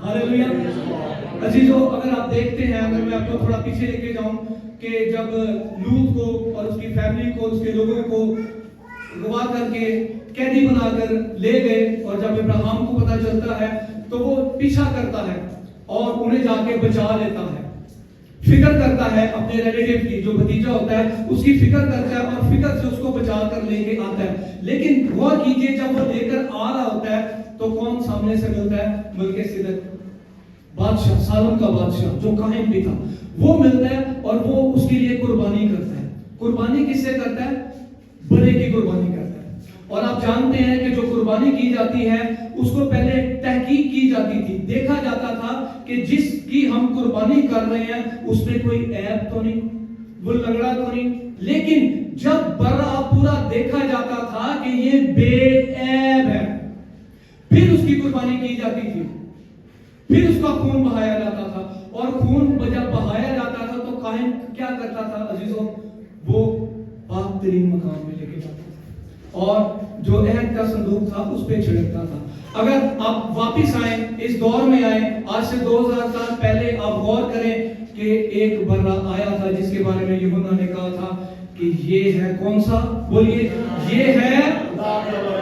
Hallelujah. अजीजों, अगर आप देखते हैं, अगर मैं आपको थोड़ा पीछे लेके जाऊं कि जब लूत को और उसकी फैमिली को, उसके लोगों को गवा करके कैदी बनाकर ले गए, और जब इब्राहिम को पता चलता है तो वो पीछा करता है और उन्हें जाके बचा लेता है, फिक्र करता है अपने रिलेटिव की, जो भतीजा होता है उसकी फिक्र करता है और फिक्र से उसको बचा कर लेके आता है। लेकिन गौर कीजिए, जब वो लेकर आ रहा होता है तो कौन सामने से मिलता है? मलकीसेदेक बादशाह, सालम का बादशाह जो काहिन भी था, वो मिलता है और वो उसके लिए कुर्बानी करता है। कुर्बानी किससे करता है? बड़े की कुर्बानी करता है। और आप जानते हैं कि जो कुर्बानी की जाती है उसको पहले तहकीक की जाती थी, देखा जाता था कि जिसकी हम कुर्बानी कर रहे हैं उसमें कोई ऐब तो नहीं, वो लंगड़ा तो नहीं। लेकिन जब बड़ा पूरा देखा जाता था कि ये बेऐब है, फिर उसकी कुर्बानी की जाती थी, फिर उसका खून बहाया जाता था। और खून जब बहाया जाता था तो काहिन क्या करता था अजीजों? वो पाक तरीन मकाम में लेके जाता था और जो अहद का संदूक था उस पे छिड़कता था। अगर आप वापिस आए, इस दौर में आए, आज से 2000 साल पहले, आप गौर करें कि एक बर्रा आया था जिसके बारे में यूहन्ना ने कहा था कि ये है कौन सा? बोलिए, ये है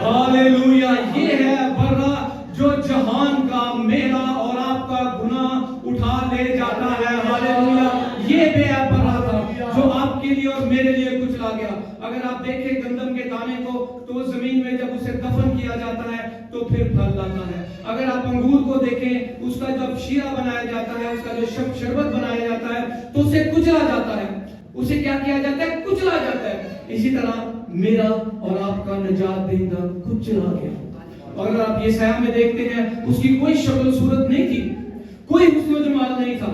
हालेलुया, ये है बर्रा जो जहान का, मेरा और आपका गुनाह उठा ले जाता है। हालेलुया, ये बेअब बर्रा था जो आपके लिए और मेरे लिए कुचला गया। अगर आप देखें गंदम के दाने को, तो जमीन में जब उसे दफन किया जाता है तो फिर फल लाता है। अगर आप अंगूर को देखें, उसका जब शीरा बनाया जाता है, उसका जो शरबत बनाया जाता है तो उसे कुचला जाता है। उसे क्या किया जाता है? कुचला जाता है। इसी तरह मेरा और आपका निजात देंदा कुचला गया। अगर आप यशायाह में देखते हैं, उसकी कोई शक्ल सूरत नहीं थी, कोई हुस्न जमाल नहीं था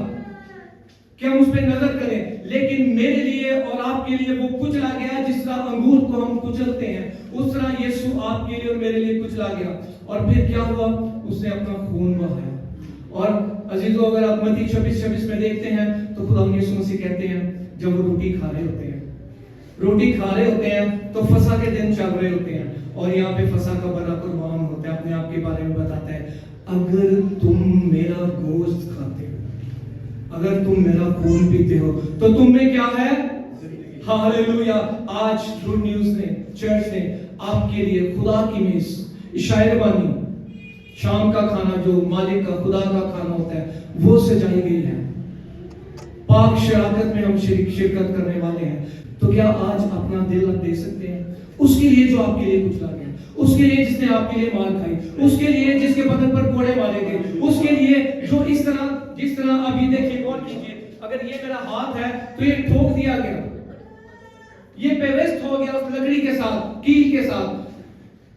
कि हम उस पर नजर करें, लेकिन मेरे लिए और आपके लिए वो कुचला गया। जिस तरह अंगूर को हम कुचलते हैं, उस तरह यीशु आपके लिए और मेरे लिए कुचला गया। और फिर क्या हुआ? उसने अपना खून बहाया। और अजीजों, अगर आप मत्ती 26:26 में देखते हैं तो खुदा यीशु मसीह कहते हैं, जब वो रोटी खा रहे होते हैं तो फसह के दिन चल रहे होते हैं, और यहाँ पे फसह का बड़ा कुर्बान होता है, अपने आप के बारे में बताता है, अगर तुम मेरा गोश्त खाते हो, अगर तुम मेरा खून पीते हो तो तुम में क्या है? हालेलुया। आज गुड न्यूज़ ने, चर्च ने आपके लिए खुदा की मेज, शायरबानी, शाम का खाना जो मालिक का, खुदा का खाना होता है, वो सजाई गई है। पाक शराकत में हम शिरकत करने वाले हैं। तो क्या आज अपना दिल आप दे सकते हैं उसके लिए जो आपके लिए कुचला गया, उसके लिए जिसने आपके लिए मार खाई, उसके लिए जिसके बदन पर कोड़े मारे गए, उसके लिए जो इस तरह, जिस तरह अभी देखिए, गौर कीजिए, अगर ये मेरा हाथ है तो ये ठोक दिया गया, ये पेवेस्ट हो गया उस लकड़ी के साथ, कील के साथ।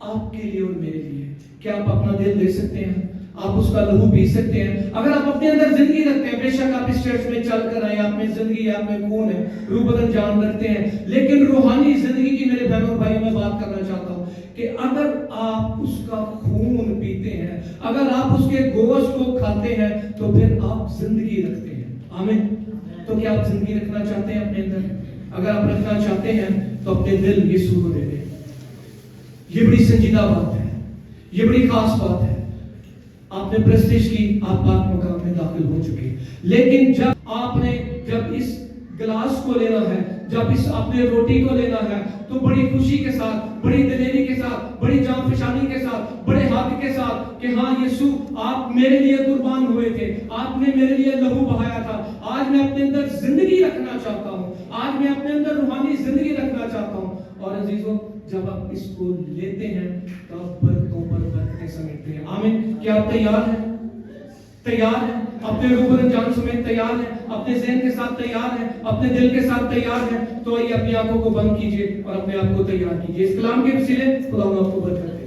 आपके लिए और मेरे लिए क्या आप अपना दिल दे सकते हैं? आप उसका लहू पी सकते हैं? अगर आप अपने अंदर जिंदगी रखते हैं, बेशक आप इस चर्च में चल कर आए, आप में जिंदगी, आप में खून है, रूह बदन जान रखते हैं, लेकिन रूहानी जिंदगी की मेरे बहनों और भाइयों में बात करना चाहता हूं कि अगर आप उसका खून पीते हैं, अगर आप उसके गोश्त को खाते हैं, तो फिर आप जिंदगी रखते हैं। आमीन। तो क्या आप जिंदगी रखना चाहते हैं अपने अंदर? अगर आप रखना चाहते हैं तो अपने दिल यीशु को दे दें। ये बड़ी संजीदा बात है, ये बड़ी खास बात है। आपने प्रेस्टीज की, आप पाक मकाम में दाखिल हो चुके हैं, लेकिन जब इस गिलास को लेना है, जब इस आपने रोटी को लेना है, तो बड़ी खुशी के साथ, बड़ी दिलेरी के साथ, बड़ी जान के साथ, बड़े हक के साथ कि हाँ यीशु, आप मेरे लिए कुर्बान हुए थे, आपने मेरे लिए लहू बहाया था। आज मैं अपने अंदर जिंदगी रखना चाहता हूँ, आज मैं अपने अंदर रूहानी जिंदगी रखना चाहता हूँ। और अजीजों, जब आप इसको लेते हैं तो आप बरकतों पर बरकतें समेटते हैं। आमीन। क्या आप तैयार हैं? तैयार हैं? अपने रूह बदन जान समेत तैयार हैं? अपने ज़हन के साथ तैयार हैं? अपने दिल के साथ तैयार हैं? तो आइए अपनी आंखों को बंद कीजिए और अपने आप को तैयार कीजिए। इस कलाम के वसीले खुदा आपको बरकत दे।